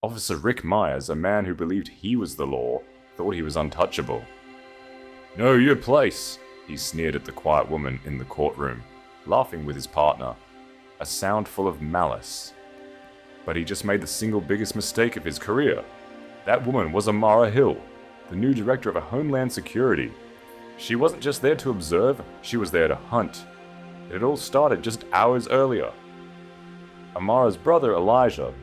Officer Rick Meyers, a man who believed he was the law, thought he was untouchable. "Know your place," he sneered at the quiet woman in the courtroom, laughing with his partner, a sound full of malice. But he just made the single biggest mistake of his career. That woman was Amara Hill, the new Director of Homeland Security. She wasn't just there to observe, she was there to hunt. It had all started just hours earlier. Amara's brother, Elijah,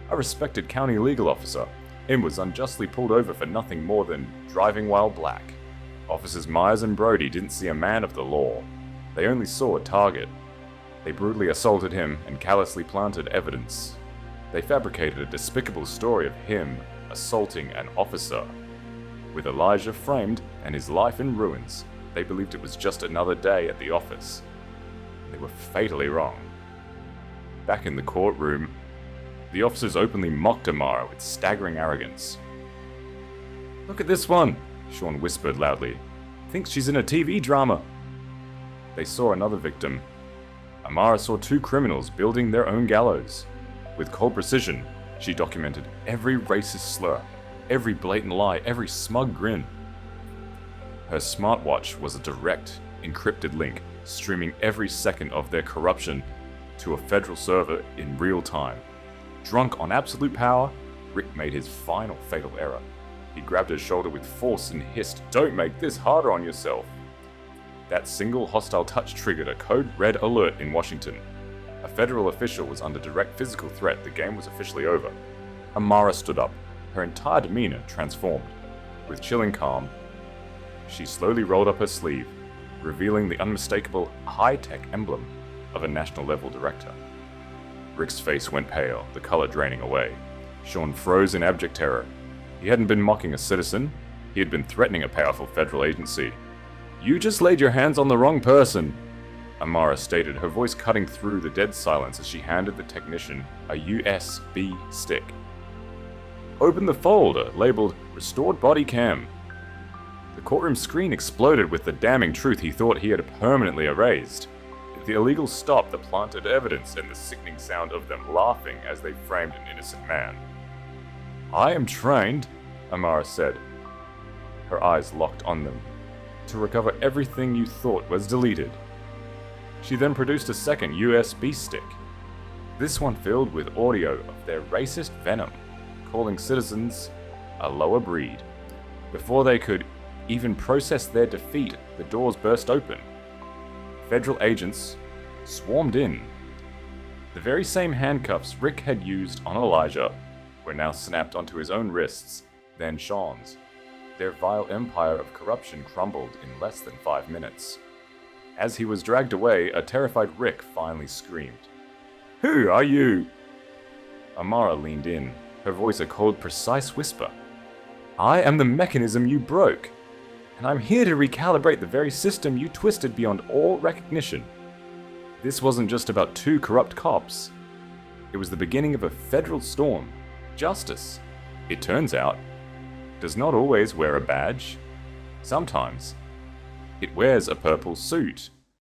a respected county legal officer, and was unjustly pulled over for nothing more than driving while black. Officers Meyers and Brody didn't see a man of the law. They only saw a target. They brutally assaulted him and callously planted evidence. They fabricated a despicable story of him assaulting an officer. With Elijah framed and his life in ruins, they believed it was just another day at the office. They were fatally wrong. Back in the courtroom, the officers openly mocked Amara with staggering arrogance. "Look at this one," Shawn whispered loudly. "Thinks she's in a TV drama." They saw another victim. Amara saw two criminals building their own gallows. With cold precision, she documented every racist slur, every blatant lie, every smug grin. Her smartwatch was a direct, encrypted link, streaming every second of their corruption to a federal server in real time. Drunk on absolute power, Rick made his final fatal error. He grabbed her shoulder with force and hissed, "Don't make this harder on yourself." That single hostile touch triggered a code red alert in Washington. A federal official was under direct physical threat. The game was officially over. Amara stood up, her entire demeanor transformed. With chilling calm, she slowly rolled up her sleeve, revealing the unmistakable high-tech emblem of a national-level director. Rick's face went pale, the color draining away. Shawn froze in abject terror. He hadn't been mocking a citizen, he had been threatening a powerful federal agency. "You just laid your hands on the wrong person," Amara stated, her voice cutting through the dead silence as she handed the technician a USB stick. "Open the folder labeled Restored Body Cam." The courtroom screen exploded with the damning truth he thought he had permanently erased. The illegal stop, the planted evidence, and the sickening sound of them laughing as they framed an innocent man. "I am trained," Amara said, her eyes locked on them, "to recover everything you thought was deleted." She then produced a second USB stick, this one filled with audio of their racist venom, calling citizens a lower breed. Before they could even process their defeat, the doors burst open. Federal agents swarmed in. The very same handcuffs Rick had used on Elijah were now snapped onto his own wrists, then Shawn's. Their vile empire of corruption crumbled in less than 5 minutes. As he was dragged away, a terrified Rick finally screamed, "Who are you?" Amara leaned in, her voice a cold, precise whisper. "I am the mechanism you broke, and I'm here to recalibrate the very system you twisted beyond all recognition." This wasn't just about two corrupt cops. It was the beginning of a federal storm. Justice, it turns out, does not always wear a badge. Sometimes, it wears a purple suit.